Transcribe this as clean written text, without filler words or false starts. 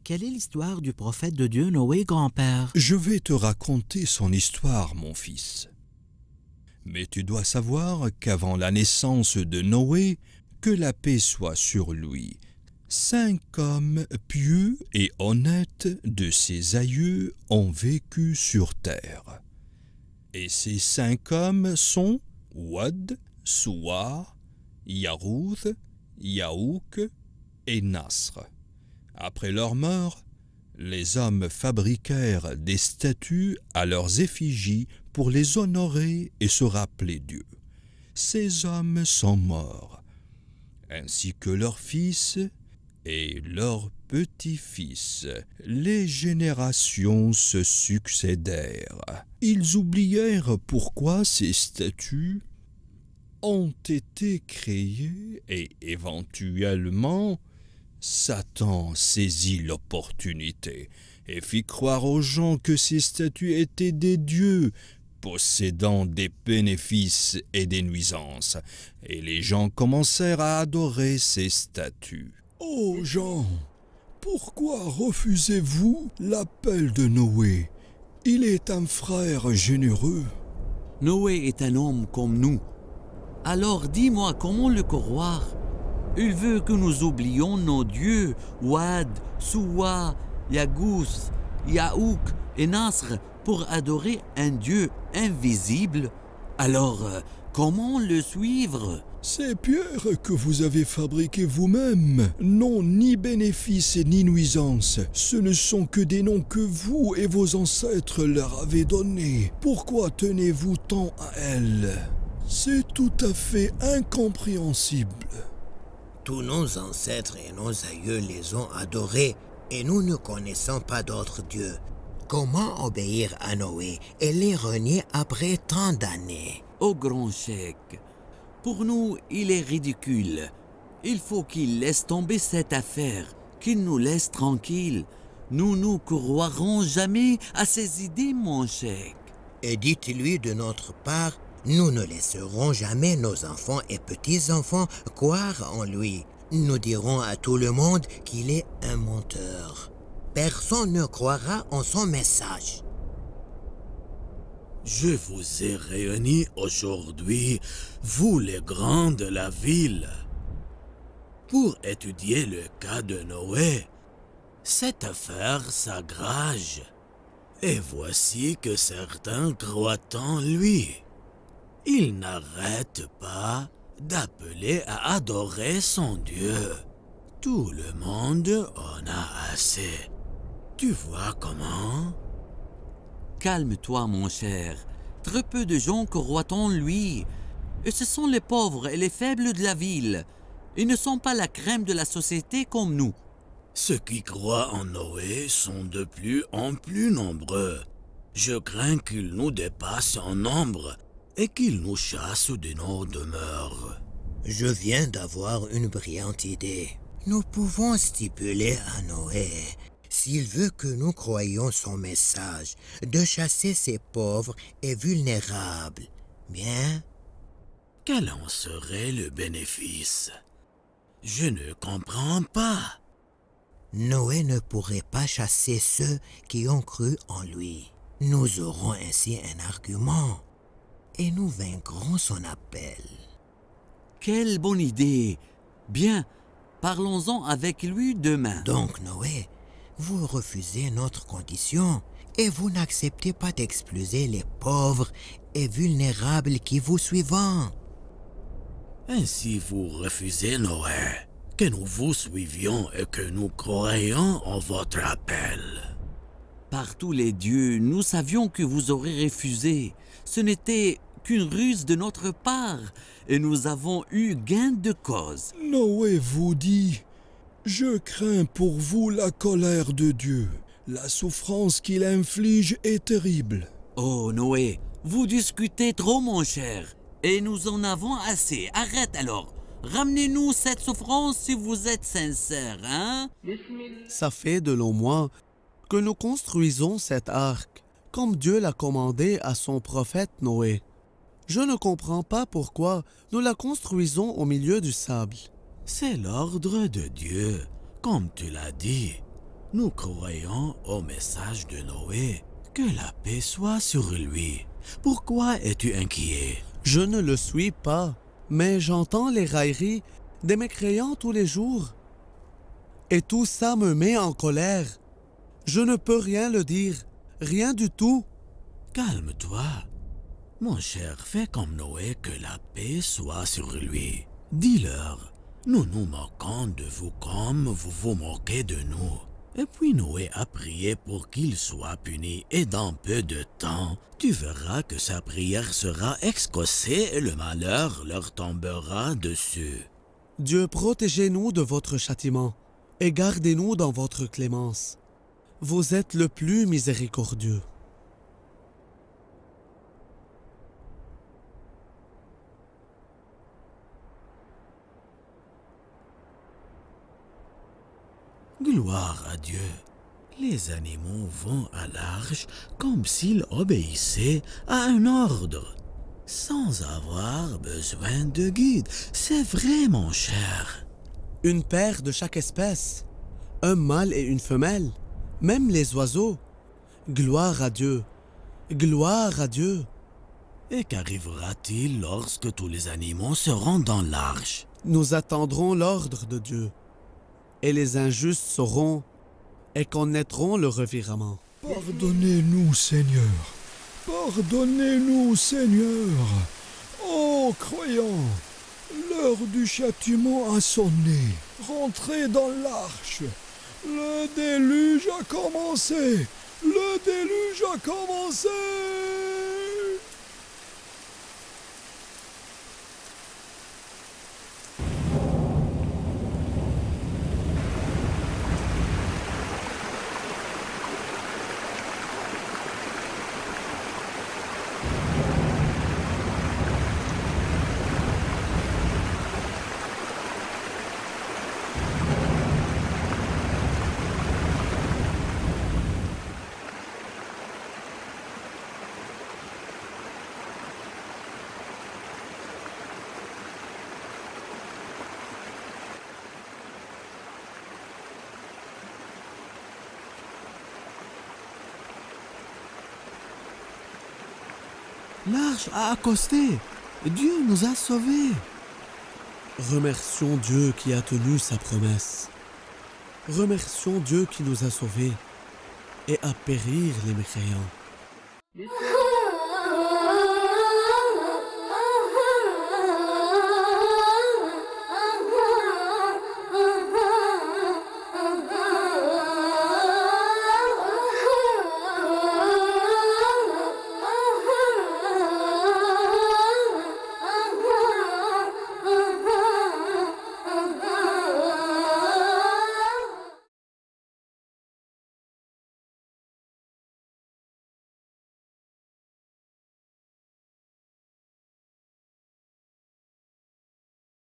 quelle est l'histoire du prophète de Dieu Noé, grand-père? Je vais te raconter son histoire, mon fils. Mais tu dois savoir qu'avant la naissance de Noé, que la paix soit sur lui, 5 hommes pieux et honnêtes de ses aïeux ont vécu sur terre. Et ces 5 hommes sont Wad, Souar, Yarouth, Yaouk et Nasr. Après leur mort, les hommes fabriquèrent des statues à leurs effigies pour les honorer et se rappeler Dieu. Ces hommes sont morts, ainsi que leurs fils et leurs petits-fils. Les générations se succédèrent. Ils oublièrent pourquoi ces statues ont été créées et éventuellement Satan saisit l'opportunité et fit croire aux gens que ces statues étaient des dieux possédant des bénéfices et des nuisances, et les gens commencèrent à adorer ces statues. Ô gens, pourquoi refusez-vous l'appel de Noé? Il est un frère généreux. Noé est un homme comme nous. Alors dis-moi comment le croire? Il veut que nous oublions nos dieux, Wad, Souwa, Yagous, Yaouk et Nasr, pour adorer un Dieu invisible. Alors, comment le suivre? Ces pierres que vous avez fabriquées vous-même n'ont ni bénéfice ni nuisance. Ce ne sont que des noms que vous et vos ancêtres leur avez donnés. Pourquoi tenez-vous tant à elles? C'est tout à fait incompréhensible. Tous nos ancêtres et nos aïeux les ont adorés et nous ne connaissons pas d'autres dieux. Comment obéir à Noé et les renier après tant d'années? Ô grand cheikh, pour nous, il est ridicule. Il faut qu'il laisse tomber cette affaire, qu'il nous laisse tranquilles. Nous ne croirons jamais à ses idées, mon cheikh. Et dites-lui de notre part, nous ne laisserons jamais nos enfants et petits-enfants croire en lui. Nous dirons à tout le monde qu'il est un menteur. Personne ne croira en son message. Je vous ai réunis aujourd'hui, vous les grands de la ville, pour étudier le cas de Noé. Cette affaire s'aggrave, et voici que certains croient en lui. Il n'arrête pas d'appeler à adorer son Dieu. Tout le monde en a assez. Tu vois comment? Calme-toi, mon cher. Très peu de gens croient en lui. Et ce sont les pauvres et les faibles de la ville. Ils ne sont pas la crème de la société comme nous. Ceux qui croient en Noé sont de plus en plus nombreux. Je crains qu'ils nous dépassent en nombre et qu'ils nous chassent de nos demeures. Je viens d'avoir une brillante idée. Nous pouvons stipuler à Noé, s'il veut que nous croyions son message, de chasser ces pauvres et vulnérables. Bien? Quel en serait le bénéfice? Je ne comprends pas. Noé ne pourrait pas chasser ceux qui ont cru en lui. Nous aurons ainsi un argument et nous vaincrons son appel. Quelle bonne idée! Bien, parlons-en avec lui demain. Donc, Noé, vous refusez notre condition et vous n'acceptez pas d'expulser les pauvres et vulnérables qui vous suivent. Ainsi vous refusez Noé, que nous vous suivions et que nous croyions en votre appel. Par tous les dieux, nous savions que vous aurez refusé. Ce n'était qu'une ruse de notre part, et nous avons eu gain de cause. Noé vous dit, « Je crains pour vous la colère de Dieu. La souffrance qu'il inflige est terrible. » Oh Noé, vous discutez trop, mon cher, et nous en avons assez. Arrête alors. Ramenez-nous cette souffrance si vous êtes sincère, hein? Ça fait de longs mois que nous construisons cet arc, comme Dieu l'a commandé à son prophète Noé. Je ne comprends pas pourquoi nous la construisons au milieu du sable. C'est l'ordre de Dieu, comme tu l'as dit. Nous croyons au message de Noé. Que la paix soit sur lui. Pourquoi es-tu inquiet? Je ne le suis pas, mais j'entends les railleries des mécréants tous les jours. Et tout ça me met en colère. Je ne peux rien le dire, rien du tout. Calme-toi. Mon cher, fais comme Noé, que la paix soit sur lui. Dis-leur, nous nous moquons de vous comme vous vous moquez de nous. Et puis Noé a prié pour qu'il soit puni, et dans peu de temps, tu verras que sa prière sera exaucée et le malheur leur tombera dessus. Dieu, protégez-nous de votre châtiment et gardez-nous dans votre clémence. Vous êtes le plus miséricordieux. Gloire à Dieu. Les animaux vont à l'arche comme s'ils obéissaient à un ordre, sans avoir besoin de guide. C'est vrai, mon cher. Une paire de chaque espèce, un mâle et une femelle, même les oiseaux. Gloire à Dieu, gloire à Dieu. Et qu'arrivera-t-il lorsque tous les animaux seront dans l'arche? Nous attendrons l'ordre de Dieu, et les injustes sauront et connaîtront le revirement. Pardonnez-nous, Seigneur. Pardonnez-nous, Seigneur. Ô croyants, l'heure du châtiment a sonné. Rentrez dans l'arche. Le déluge a commencé. Le déluge a commencé. L'arche a accosté. Dieu nous a sauvés. Remercions Dieu qui a tenu sa promesse. Remercions Dieu qui nous a sauvés et à périr les mécréants.